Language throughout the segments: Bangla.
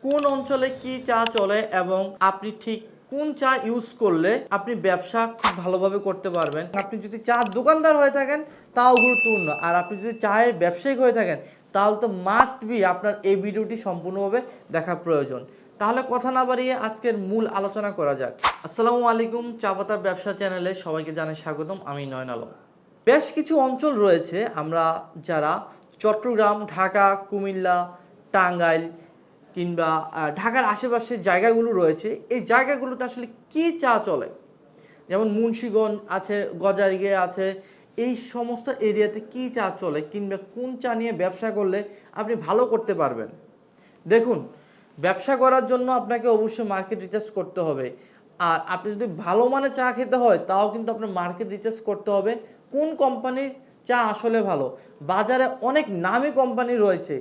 কোন অঞ্চলে কি চা চলে এবং আপনি ঠিক কোন চা ইউজ করলে আপনি ব্যবসা খুব ভালোভাবে করতে পারবেন। আপনি যদি চা দোকানদার হয়ে থাকেন তাও গুরুত্বপূর্ণ, আর আপনি যদি চায়ের ব্যবসায়িক হয়ে থাকেন তাহলে তো মাস্ট বি আপনার এই ভিডিওটি সম্পূর্ণভাবে দেখা প্রয়োজন। তাহলে কথা না বাড়িয়ে আজকের মূল আলোচনা করা যাক। আসসালামু আলাইকুম, চা পাতা ব্যবসা চ্যানেলে সবাইকে জানাই স্বাগতম। আমি নয়ন আলম। বেশ কিছু অঞ্চল রয়েছে আমরা যারা চট্টগ্রাম, ঢাকা, কুমিল্লা, টাঙ্গাইল কিংবা ঢাকার আশেপাশের জায়গাগুলো রয়েছে, এই জায়গাগুলোতে আসলে কি চা চলে, যেমন মুন্সিগঞ্জ আছে, গজারিয়া আছে, এই সমস্ত এরিয়াতে কি চা চলে কিংবা কোন চা নিয়ে ব্যবসা করলে আপনি ভালো করতে পারবেন। দেখুন, ব্যবসা করার জন্য আপনাকে অবশ্যই মার্কেট রিসার্চ করতে হবে। আর আপনি যদি ভালো মানের চা খেতে হয় তাও কিন্তু আপনার মার্কেট রিসার্চ করতে হবে কোন কোম্পানির চা আসলে ভালো। বাজারে অনেক নামি কোম্পানি রয়েছে,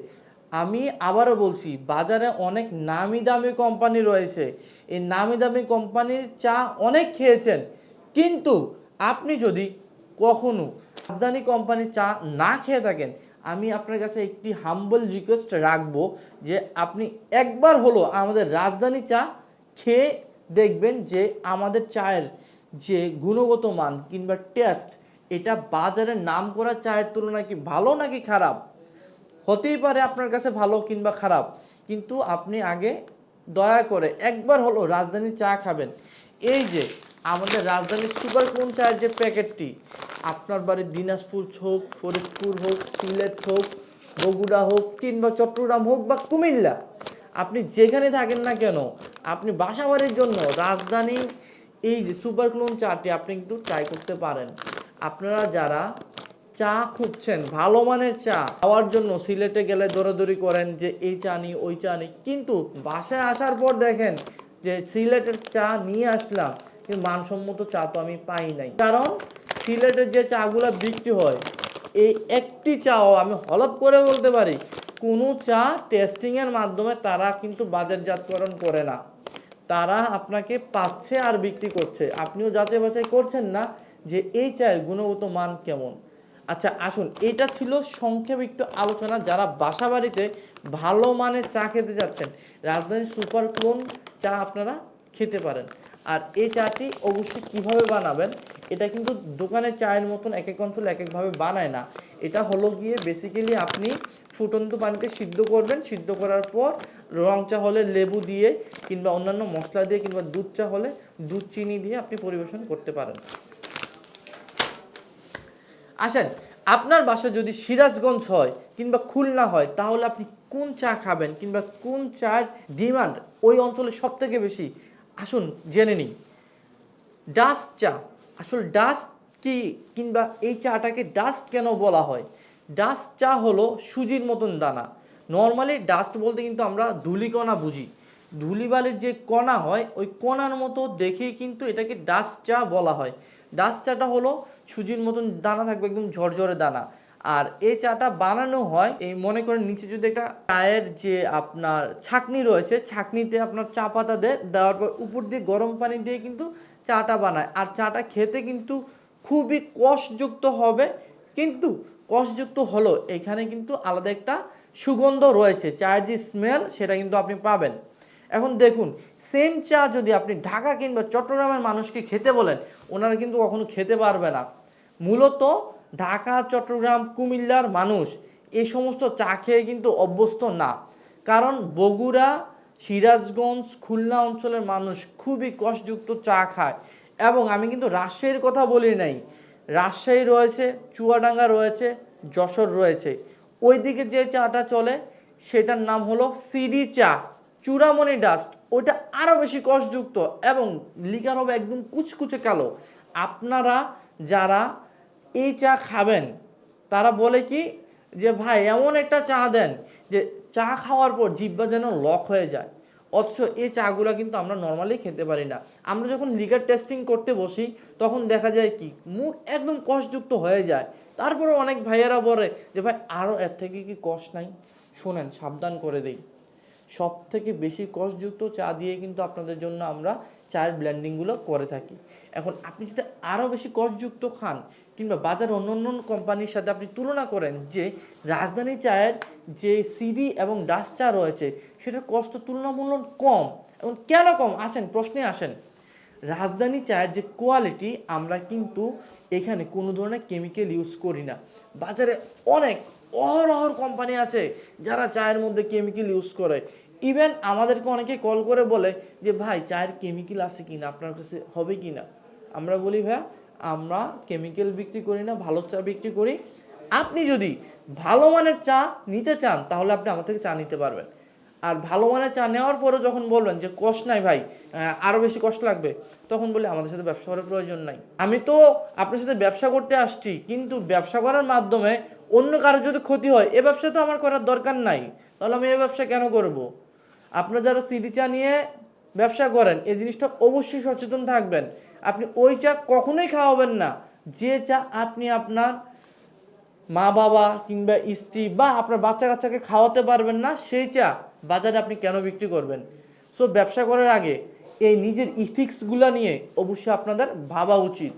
আমি আবারও বলছি, বাজারে অনেক নামি দামি কোম্পানি রয়েছে। এই নামি দামি কোম্পানির চা অনেক খেয়েছেন, কিন্তু আপনি যদি কখনো রাজধানী কোম্পানির চা না খেয়ে থাকেন, আমি আপনার কাছে একটি হাম্বল রিকোয়েস্ট রাখবো যে আপনি একবার হলো আমাদের রাজধানী চা খেয়ে দেখবেন যে আমাদের চায়ের যে গুণগত মান কিংবা টেস্ট, এটা বাজারের নাম করা চায়ের তুলনায় কি ভালো নাকি খারাপ। হতেই পারে আপনার কাছে ভালো কিংবা খারাপ, কিন্তু আপনি আগে দয়া করে একবার হলো রাজধানী চা খাবেন। এই যে আমাদের রাজধানীর সুপার কোন চায়ের যে প্যাকেটটি, আপনার বাড়ির দিনাজপুর হোক, ফরিদপুর হোক, সিলেট হোক, বগুড়া হোক কিংবা চট্টগ্রাম হোক বা কুমিল্লা, আপনি যেখানে থাকেন না কেন, আপনি বাসা বাড়ির জন্য রাজধানী এই যে সুপার ক্লোন চাটি আপনি কিন্তু ট্রাই করতে পারেন। আপনারা যারা চা খুঁজছেন ভালো মানের চা খাওয়ার জন্য, সিলেটে গেলে দৌড়াদৌড়ি করেন যে এই চা নিই ওই চা নিই, কিন্তু বাসায় আসার পর দেখেন যে সিলেটের চা নিয়ে আসলাম কিন্তু মানসম্মত চা তো আমি পাই নাই। কারণ সিলেটের যে চাগুলো বিক্রি হয়, এই একটি চাও আমি হলপ করে বলতে পারি কোনো চা টেস্টিংয়ের মাধ্যমে তারা কিন্তু বাজারজাতকরণ করে না। তারা আপনাকে পাচ্ছে আর বিক্রি করছে, আপনিও যাচাই বাছাই করছেন না যে এই চায়ের গুণগত মান কেমন। আচ্ছা আসুন, এটা ছিল সংক্ষেপে একটু আলোচনা। যারা বাসা বাড়িতে ভালো মানের চা খেতে যাচ্ছেন, রাজধানী সুপার ক্লোন চা আপনারা খেতে পারেন। আর এই চাটি অবশ্যই কিভাবে বানাবেন, এটা কিন্তু দোকানের চায়ের মতন এক এক অঞ্চল এক একভাবে বানায় না। এটা হলো গিয়ে বেসিক্যালি আপনি ফুটন্ত পানিতে সিদ্ধ করবেন, সিদ্ধ করার পর রং চা হলে লেবু দিয়ে কিংবা অন্যান্য মশলা দিয়ে কিংবা দুধ চা হলে দুধ চিনি দিয়ে আপনি পরিবেশন করতে পারেন। আসেন, আপনার বাসা যদি সিরাজগঞ্জ হয় কিংবা খুলনা হয় তাহলে আপনি কোন চা খাবেন কিংবা কোন চার ডিমান্ড ওই অঞ্চলে সব থেকে বেশি, আসুন জেনে নিই। ডাস্ট চা, আসলে ডাস্ট কি কিংবা এই চাটাকে ডাস্ট কেন বলা হয়? ডাস্ট চা হলো সুজির মতন দানা। নর্মালি ডাস্ট বলতে কিন্তু আমরা ধূলিকণা বুঝি, ধূলিবালির যে কণা হয় ওই কণার মতো দেখেই কিন্তু এটাকে ডাস্ট চা বলা হয়। ডাস্ট চাটা হলো সুজির মতন দানা থাকবে, একদম ঝরঝরে দানা। আর এই চাটা বানানো হয়, এই মনে করেন নিচে যদি একটা চায়ের যে আপনার ছাঁকনি রয়েছে, ছাঁকনিতে আপনার চা পাতা দেওয়ার পর উপর দিয়ে গরম পানি দিয়ে কিন্তু চাটা বানায়। আর চাটা খেতে কিন্তু খুবই কষযুক্ত হবে, কিন্তু কষযুক্ত হলো এখানে কিন্তু আলাদা একটা সুগন্ধ রয়েছে, চায়ের যে স্মেল সেটা কিন্তু আপনি পাবেন। এখন দেখুন, সেম চা যদি আপনি ঢাকা কিংবা চট্টগ্রামের মানুষকে খেতে বলেন, ওনারা কিন্তু কখনো খেতে পারবে না। মূলত ঢাকা, চট্টগ্রাম, কুমিল্লার মানুষ এই সমস্ত চা খেয়ে কিন্তু অভ্যস্ত না। কারণ বগুড়া, সিরাজগঞ্জ, খুলনা অঞ্চলের মানুষ খুবই কষযুক্ত চা খায়। এবং আমি কিন্তু রাজশাহীর কথা বলি নাই, রাজশাহী রয়েছে, চুয়াডাঙ্গা রয়েছে, যশোর রয়েছে, ওই দিকে যে চাটা চলে সেটার নাম হলো সিডি চা, চূড়ামণি ডাস্ট। ওইটা আরও বেশি কষযুক্ত এবং লিকার হবে একদম কুচকুচে কালো। আপনারা যারা এই চা খাবেন তারা বলে কি যে ভাই এমন একটা চা দেন যে চা খাওয়ার পর জিহ্বা যেন লক হয়ে যায়। অথচ এই চাগুলো কিন্তু আমরা নর্মালি খেতে পারি না। আমরা যখন লিকার টেস্টিং করতে বসি তখন দেখা যায় কি মুখ একদম কষযুক্ত হয়ে যায়। তারপরে অনেক ভাইয়েরা বলে যে ভাই আরও এর থেকে কি কষ নাই, শোনেন সাবধান করে দেই, সব থেকে বেশি কষ্টযুক্ত চা দিয়ে কিন্তু আপনাদের জন্য আমরা চায়ের ব্লেন্ডিংগুলো করে থাকি। এখন আপনি যদি আরও বেশি কষ্টযুক্ত খান কিংবা বাজার অন্য অন্য কোম্পানির সাথে আপনি তুলনা করেন যে রাজধানী চায়ের যে সিডি এবং ডাস্ট চা রয়েছে সেটার কষ্ট তুলনামূলক কম। এবং কেন কম আসেন প্রশ্নে আসেন। রাজধানী চায়ের যে কোয়ালিটি, আমরা কিন্তু এখানে কোনো ধরনের কেমিক্যাল ইউজ করি না। বাজারে অনেক অহরহ কোম্পানি আছে যারা চায়ের মধ্যে কেমিক্যাল ইউজ করে। ইভেন আমাদেরকে অনেকে কল করে বলে যে ভাই চায়ের কেমিক্যাল আছে কি না, আপনার কাছে হবে কি না। আমরা বলি ভাইয়া আমরা কেমিক্যাল বিক্রি করি না, ভালো চা বিক্রি করি। আপনি যদি ভালো মানের চা নিতে চান তাহলে আপনি আমার থেকে চা নিতে পারবেন। আর ভালো মানের চা নেওয়ার পরে যখন বলবেন যে কষ্ট নাই ভাই, আরও বেশি কষ্ট লাগবে, তখন বলি আমাদের সাথে ব্যবসা করার প্রয়োজন নাই। আমি তো আপনার সাথে ব্যবসা করতে আসছি, কিন্তু ব্যবসা করার মাধ্যমে অন্য কারো যদি ক্ষতি হয় এ ব্যবসা তো আমার করার দরকার নাই। তাহলে আমি এই ব্যবসা কেন করব? আপনারা যারা সিডি চা নিয়ে ব্যবসা করেন এই জিনিসটা অবশ্যই সচেতন থাকবেন। আপনি ওই চা কখনোই খাওয়াবেন না যে চা আপনি আপনার মা বাবা কিংবা স্ত্রী বা আপনার বাচ্চা কাচ্চাকে খাওয়াতে পারবেন না, সেই চা বাজারে আপনি কেন বিক্রি করবেন? সো ব্যবসা করার আগে এই নিজের ইথিক্সগুলো নিয়ে অবশ্যই আপনাদের ভাবা উচিত।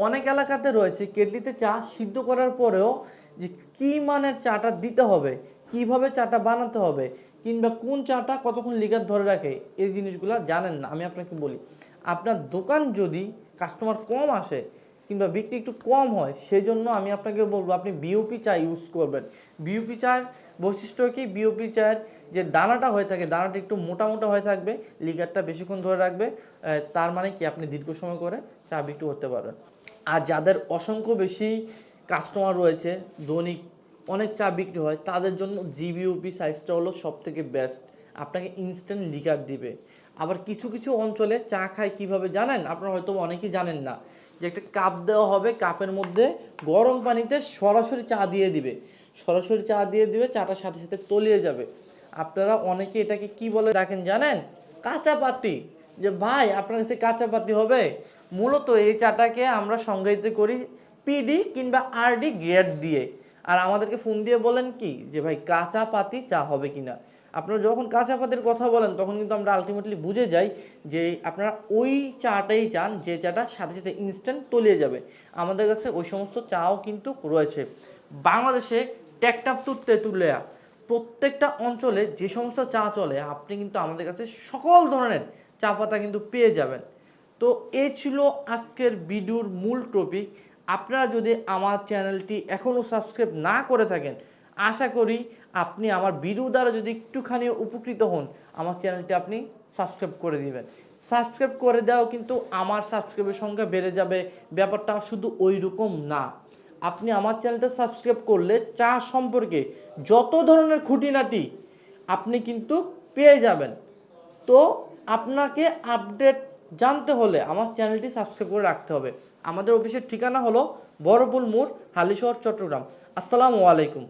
অনেক এলাকাতে রয়েছে কেটলিতে চা সিদ্ধ করার পরেও যে কী মানের চাটা দিতে হবে, কিভাবে চাটা বানাতে হবে, কিংবা কোন চাটা কতক্ষণ লিগার ধরে রাখে, এই জিনিসগুলো জানেন না। আমি আপনাকে বলি, আপনার দোকান যদি কাস্টমার কম আসে কিংবা বিক্রি একটু কম হয়, সেই জন্য আমি আপনাকে বলবো আপনি বিওপি চা ইউজ করবেন। বিওপি চার বৈশিষ্ট্য কি, বিওপি চায়ের যে দানাটা হয়ে থাকে দানাটা একটু মোটা মোটা হয়ে থাকবে, লিগারটা বেশিক্ষণ ধরে রাখবে। তার মানে কি আপনি দীর্ঘ সময় করে চা বিক্রি করতে পারবেন। আর যাদের অসংখ্য বেশি কাস্টমার রয়েছে, দৈনিক অনেক চা বিক্রি হয়, তাদের জন্য জিবিওপি সাইজটা হলো সব থেকে বেস্ট। আপনাকে ইনস্ট্যান্ট লিগার দিবে। আবার কিছু কিছু অঞ্চলে চা খায় কিভাবে জানেন? আপনারা হয়তো অনেকেই জানেন না যে একটা কাপ দেওয়া হবে, কাপের মধ্যে গরম পানিতে সরাসরি চা দিয়ে দিবে, সরাসরি চা দিয়ে দিবে, চাটার সাথে সাথে তলিয়ে যাবে। আপনারা অনেকে এটাকে কি বলে রাখেন জানেন? কাঁচা পাতি। যে ভাই আপনার কাছে কাঁচা পাতি হবে? মূলত এই চাটাকে আমরা সংজ্ঞায়িত করি পিডি কিংবা আরডি গ্রেড দিয়ে। আর আমাদেরকে ফোন দিয়ে বলেন কি যে ভাই কাঁচা পাতি চা হবে কিনা। আপনারা যখন কাঁচা পাতির কথা বলেন তখন কিন্তু আমরা আলটিমেটলি বুঝে যাই যে আপনারা ওই চাটাই চান যে চাটা সাথে সাথে ইনস্ট্যান্ট তলিয়ে যাবে। আমাদের কাছে ওই সমস্ত চাও কিন্তু রয়েছে। বাংলাদেশে টেকটাপ তুলতে তুলে প্রত্যেকটা অঞ্চলে যে সমস্ত চা চলে আপনি কিন্তু আমাদের কাছে সকল ধরনের চা পাতা কিন্তু পেয়ে যাবেন। তো এই ছিল আজকের ভিডিওর মূল টপিক। আপনারা যদি আমার চ্যানেলটি এখনও সাবস্ক্রাইব না করে থাকেন, আশা করি আপনি আমার ভিডিও দ্বারা যদি একটুখানি উপকৃত হন, আমার চ্যানেলটি আপনি সাবস্ক্রাইব করে দিবেন। সাবস্ক্রাইব করে দেওয়াও কিন্তু আমার সাবস্ক্রাইবের সংখ্যা বেড়ে যাবে, ব্যাপারটা শুধু ওই রকম না। আপনি আমার চ্যানেলটা সাবস্ক্রাইব করলে চা সম্পর্কে যত ধরনের খুঁটিনাটি আপনি কিন্তু পেয়ে যাবেন। তো আপনাকে আপডেট জানতে হলে আমার চ্যানেলটি সাবস্ক্রাইব করে রাখতে হবে। আমাদের অফিসের ঠিকানা হলো বড়পুল মোড়, হালিশহর, চট্টগ্রাম। আসসালামু আলাইকুম।